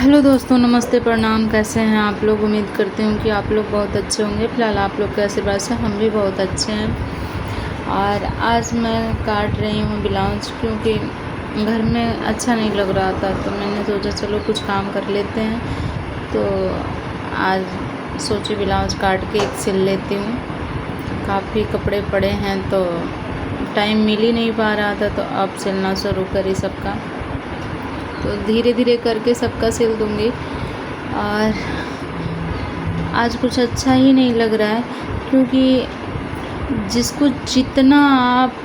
Hello दोस्तों, नमस्ते, प्रणाम। कैसे हैं आप लोग? उम्मीद करती हूँ कि आप लोग बहुत अच्छे होंगे। फ़िलहाल आप लोग के आशीर्वाद से हम भी बहुत अच्छे हैं। और आज मैं काट रही हूँ ब्लाउज, क्योंकि घर में अच्छा नहीं लग रहा था, तो मैंने सोचा चलो कुछ काम कर लेते हैं। तो आज सोची ब्लाउज काट के एक सिल लेती हूँ। काफ़ी कपड़े पड़े हैं तो टाइम मिल ही नहीं पा रहा था, तो अब सिलना शुरू करी सबका। तो धीरे धीरे करके सबका सिल दूँगी। और आज कुछ अच्छा ही नहीं लग रहा है, क्योंकि जिसको जितना आप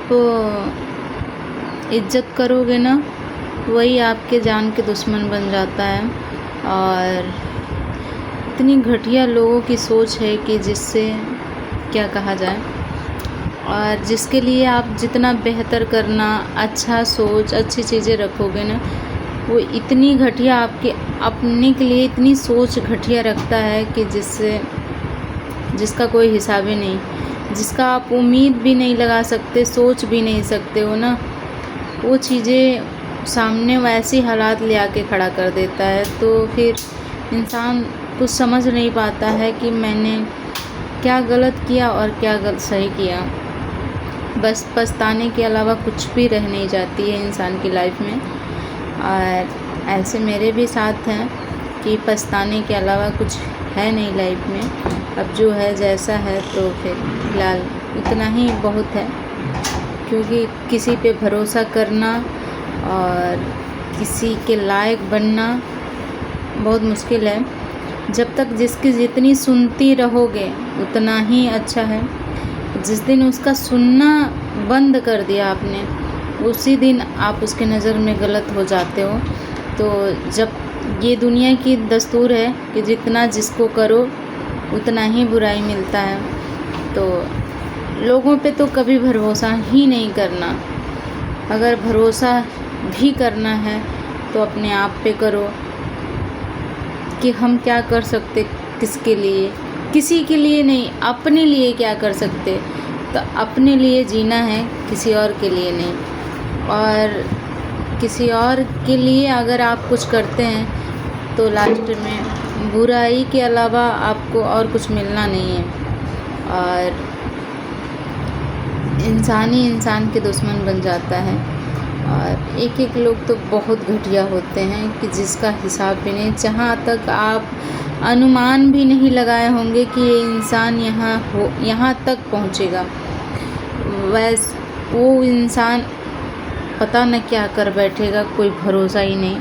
इज्जत करोगे ना, वही आपके जान के दुश्मन बन जाता है। और इतनी घटिया लोगों की सोच है कि जिससे क्या कहा जाए। और जिसके लिए आप जितना बेहतर करना, अच्छा सोच, अच्छी चीज़ें रखोगे ना, वो इतनी घटिया आपके अपने के लिए इतनी सोच घटिया रखता है कि जिसका कोई हिसाब ही नहीं, जिसका आप उम्मीद भी नहीं लगा सकते, सोच भी नहीं सकते हो ना, वो चीज़ें सामने वैसे हालात ले आके खड़ा कर देता है। तो फिर इंसान कुछ समझ नहीं पाता है कि मैंने क्या गलत किया और क्या सही किया। बस पछताने के अलावा कुछ भी रह नहीं जाती है इंसान की लाइफ में। और ऐसे मेरे भी साथ हैं कि पछताने के अलावा कुछ है नहीं लाइफ में। अब जो है जैसा है, तो फिर फ़िलहाल इतना ही बहुत है, क्योंकि किसी पे भरोसा करना और किसी के लायक बनना बहुत मुश्किल है। जब तक जिसकी जितनी सुनती रहोगे उतना ही अच्छा है। जिस दिन उसका सुनना बंद कर दिया आपने, उसी दिन आप उसके नज़र में गलत हो जाते हो। तो जब ये दुनिया की दस्तूर है कि जितना जिसको करो उतना ही बुराई मिलता है, तो लोगों पे तो कभी भरोसा ही नहीं करना। अगर भरोसा भी करना है तो अपने आप पे करो कि हम क्या कर सकते, किसके लिए, किसी के लिए नहीं, अपने लिए क्या कर सकते। तो अपने लिए जीना है, किसी और के लिए नहीं। और किसी और के लिए अगर आप कुछ करते हैं तो लास्ट में बुराई के अलावा आपको और कुछ मिलना नहीं है। और इंसान ही इंसान के दुश्मन बन जाता है। और एक एक लोग तो बहुत घटिया होते हैं कि जिसका हिसाब भी नहीं। जहाँ तक आप अनुमान भी नहीं लगाए होंगे कि ये इंसान यहाँ तक पहुँचेगा, वो इंसान पता न क्या कर बैठेगा, कोई भरोसा ही नहीं।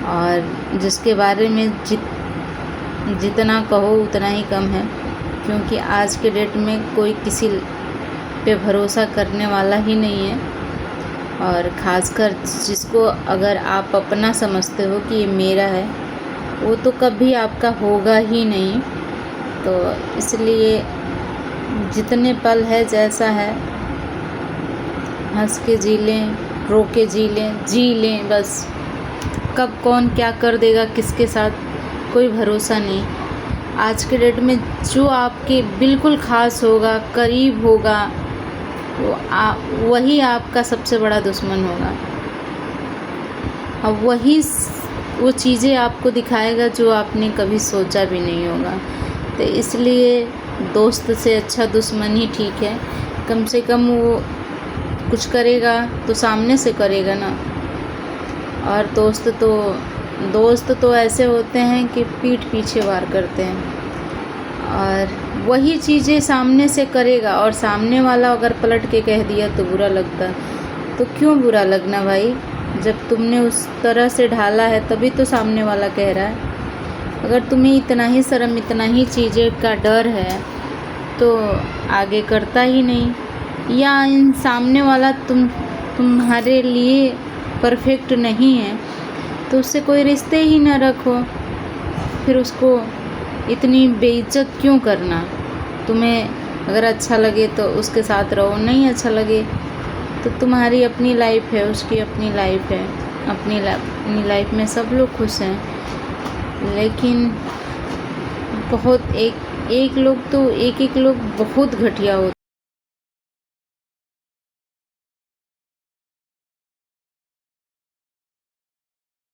और जिसके बारे में जितना कहो उतना ही कम है, क्योंकि आज के डेट में कोई किसी पे भरोसा करने वाला ही नहीं है। और ख़ासकर जिसको अगर आप अपना समझते हो कि ये मेरा है, वो तो कभी आपका होगा ही नहीं। तो इसलिए जितने पल है जैसा है, हंस के जी लें, रो के जी लें बस। कब कौन क्या कर देगा किसके साथ, कोई भरोसा नहीं। आज के डेट में जो आपके बिल्कुल ख़ास होगा, करीब होगा, वही आपका सबसे बड़ा दुश्मन होगा। अब वही वो चीज़ें आपको दिखाएगा जो आपने कभी सोचा भी नहीं होगा। तो इसलिए दोस्त से अच्छा दुश्मन ही ठीक है। कम से कम वो कुछ करेगा तो सामने से करेगा ना। और दोस्त तो ऐसे होते हैं कि पीठ पीछे वार करते हैं। और वही चीज़ें सामने से करेगा, और सामने वाला अगर पलट के कह दिया तो बुरा लगता। तो क्यों बुरा लगना भाई? जब तुमने उस तरह से ढाला है तभी तो सामने वाला कह रहा है। अगर तुम्हें इतना ही शर्म, इतना ही चीज़ें का डर है, तो आगे करता ही नहीं। या इन सामने वाला तुम्हारे लिए परफेक्ट नहीं है, तो उससे कोई रिश्ते ही ना रखो। फिर उसको इतनी बेइज्जत क्यों करना? तुम्हें अगर अच्छा लगे तो उसके साथ रहो, नहीं अच्छा लगे तो तुम्हारी अपनी लाइफ है, उसकी अपनी लाइफ है। अपनी लाइफ में सब लोग खुश हैं। लेकिन बहुत एक लोग बहुत घटिया होते